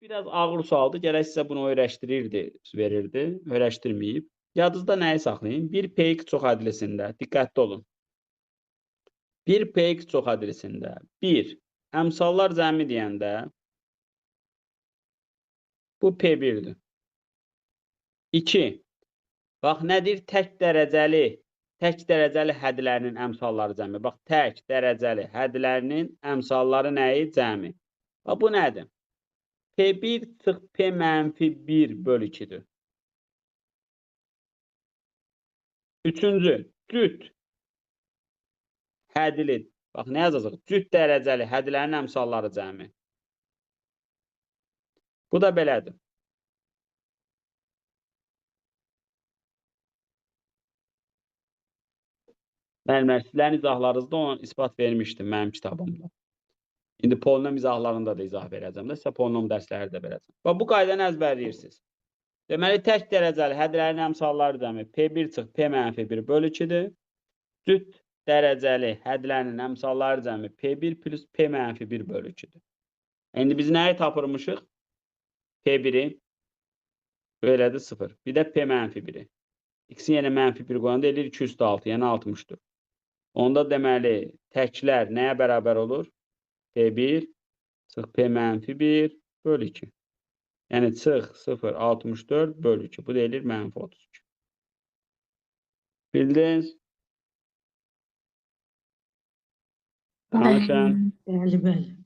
Biraz ağır sualdır. Gərək sizə bunu verirdi, öyrəşdirməyib. Yadınızda nəyi saxlayın? Bir px çox adresində, diqqətli olun. Bir px çox adresində, 1 əmsallar cəmi deyəndə bu P1-dir. 2 bax nədir? Tək dərəcəli hədlərinin əmsalları cəmi. Bax, tək dərəcəli hədlərinin əmsalları nəyi? Cəmi. Bax, bu nədir? P1 çıx P-1 bölü 2-dir. Üçüncü, cüt hədli. Bax, nə yazacaq? Cüt dərəcəli hədlərin əmsalları cəmi. Bu da belədir. Müəllimlər, sizlərin izahlarınızda ona isbat vermişdim mənim kitabımda. İndi polinom izahlarında da izah verəcəm də, sizə polinom dərsləri də verəcəm. Bax, bu qaydanı əzbərləyirsiniz. Deməli, tək dərəcəli hədlərin əmsalları cəmi P1 çıx P-1 bölü 2-dir. Cüt dərəcəli hədlərinin əmsalları cəmi P1 plus P-1 bölü 2-dir. İndi biz nəyi tapırmışıq? P1-i belədir 0. Bir də P-1-i. X-i yenə -1 qoyanda eləyir 2 üstü 6, yəni 60-dır. Onda deməli, təklər nəyə bərabər olur? P1 çıx P-1 bölü 2. Yəni çıx 0, 64 bölü 2. Bu da eləyir -32. Bildiniz? Danışın. Bəli, bəli.